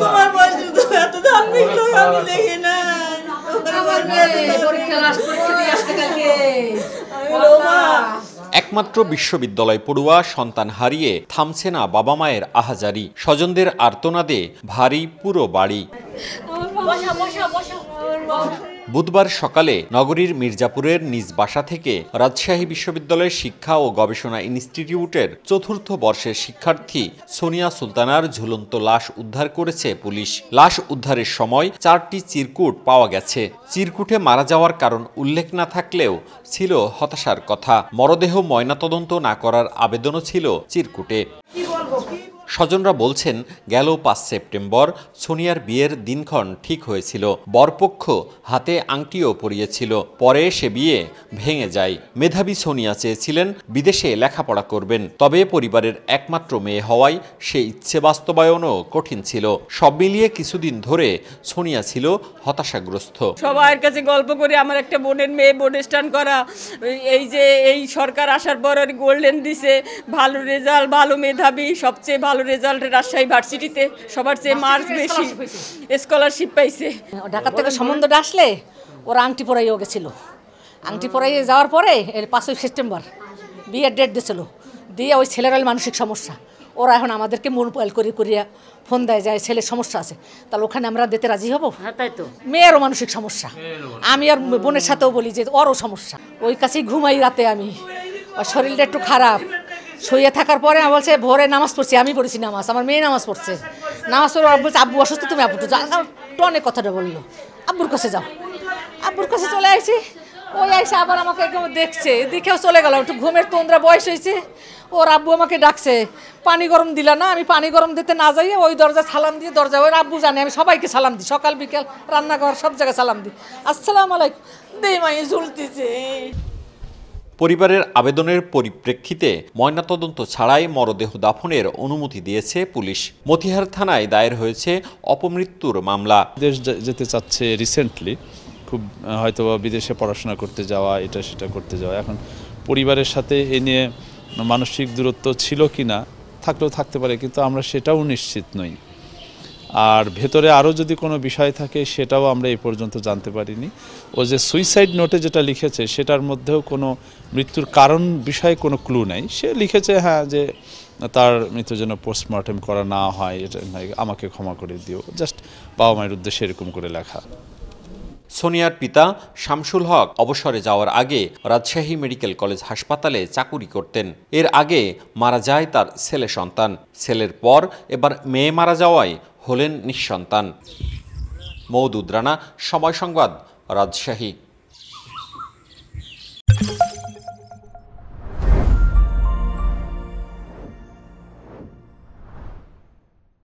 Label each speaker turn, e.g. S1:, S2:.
S1: তোমার বয়স এত ধার্মিক লোক আমি দেখি না।
S2: একমাত্র বিশ্ববিদ্যালয় পড়ুয়া সন্তান হারিয়ে থামছে না বাবা মায়ের আহাজারি, স্বজনদের আর্তনাদে ভারী পুরো বাড়ি। বুধবার সকালে নগরীর মির্জাপুরের নিজ বাসা থেকে রাজশাহী বিশ্ববিদ্যালয়ের শিক্ষা ও গবেষণা ইনস্টিটিউটের চতুর্থ বর্ষের শিক্ষার্থী সোনিয়া সুলতানার ঝুলন্ত লাশ উদ্ধার করেছে পুলিশ। লাশ উদ্ধারের সময় 4টি চিরকুট পাওয়া গেছে। চিরকুটে মারা যাওয়ার কারণ উল্লেখ না থাকলেও ছিল হতাশার কথা। মরদেহ ময়নাতদন্ত না করার আবেদনও ছিল চিরকুটে। স্বজনরা বলছেন, গেল 5 সেপ্টেম্বর সোনিয়ার বিয়ের দিনক্ষণ ঠিক হয়েছিল। বরপক্ষ হাতে আংটিও পরিয়েছিল। পরে সে বিয়ে ভেঙে যায়। মেধাবী সোনিয়া চেয়েছিলেন বিদেশে লেখাপড়া করবেন, তবে পরিবারের একমাত্র মেয়ে হওয়ায় সে ইচ্ছে বাস্তবায়নও কঠিন ছিল। সব মিলিয়ে কিছুদিন ধরে সোনিয়া ছিল হতাশাগ্রস্ত।
S1: সবার কাছে গল্প করে আমার একটা বোনের মেয়ে বোর্ড স্ট্যান্ড করা, এই সরকার আসার পর গোল্ডেন দিছে, ভালো রেজাল্ট, ভালো মেধাবী, সবচেয়ে ভালো রেজাল্ট রাজশাহী ভার্সিটিতে, সবার চেয়ে মার্কস বেশি, স্কলারশিপ পাইছে।
S3: ঢাকা থেকে সম্বন্ধটা আসলে ওরা আংটি পরাইও গেছিল। আংটি পরাইয়ে যাওয়ার পরে 5 সেপ্টেম্বর বিয়ের ডেট দিয়েছিল, দিয়ে ওই ছেলের মানসিক সমস্যা, ওরা এখন আমাদেরকে মোবাইল করিয়া ফোন দেয় যায় ছেলের সমস্যা আছে, তাহলে ওখানে আমরা দিতে রাজি হবো? তাই তো, মেয়েরও মানসিক সমস্যা। আমি আর বোনের সাথেও বলি যে ওরও সমস্যা। ওই কাছেই ঘুমাই রাতে, আমি ওর শরীরটা একটু খারাপ। শুয়ে থাকার পরে আমার বলছে ভোরে নামাজ পড়ছি, আমি পড়েছি নামাজ, আমার মেয়ে নামাজ পড়ছে, নামাজ পড়ে বলছে আব্বু অসুস্থ, তুমি আব্বু যাও, অনেক কথাটা বললো, আব্বুর কাছে যাও। আব্বুর কাছে চলে আসছি, ওই আইসে আবার আমাকে একদম দেখছে, দেখেও চলে গেল। একটু ঘুমের তোমরা বয়স হয়েছে, ওর আব্বু আমাকে ডাকছে, পানি গরম দিলা না? আমি পানি গরম দিতে না যাইয়ে ওই দরজা সালাম দিয়ে, দরজা ওর আব্বু জানে আমি সবাইকে সালাম দিই, সকাল বিকেল রান্নাঘর সব জায়গায় সালাম দিই, আসসালামু আলাইকুম, দেই মাই ঝুলতেছে।
S2: পরিবারের আবেদনের পরিপ্রেক্ষিতে ময়নাতদন্ত ছাড়াই মরদেহ দাফনের অনুমতি দিয়েছে পুলিশ। মতিহার থানায় দায়ের হয়েছে অপমৃত্যুর মামলা।
S4: দেশ যেতে চাচ্ছে রিসেন্টলি, খুব হয়তো বিদেশে পড়াশোনা করতে যাওয়া, এটা সেটা করতে যাওয়া। এখন পরিবারের সাথে এ নিয়ে মানসিক দূরত্ব ছিল কি না, থাকলেও থাকতে পারে, কিন্তু আমরা সেটাও নিশ্চিত নই। আর ভেতরে আরও যদি কোনো বিষয় থাকে সেটাও আমরা এই পর্যন্ত জানতে পারিনি। ও যে সুইসাইড নোটে যেটা লিখেছে সেটার মধ্যেও কোনো মৃত্যুর কারণ বিষয়ে কোনো ক্লু নেই। সে লিখেছে হ্যাঁ যে তার মৃত্যুর জন্য পোস্টমর্টেম করা না হয়, এটা আমাকে ক্ষমা করে দিও, জাস্ট বাবা মায়ের উদ্দেশ্যে এরকম করে লেখা।
S2: সোনিয়ার পিতা শামসুল হক অবসরে যাওয়ার আগে রাজশাহী মেডিকেল কলেজ হাসপাতালে চাকুরি করতেন। এর আগে মারা যায় তার ছেলে সন্তান। ছেলের পর এবার মেয়ে মারা যাওয়ায় হলেন নিঃসন্তান। মওদুদ রানা, সময় সংবাদ, রাজশাহী।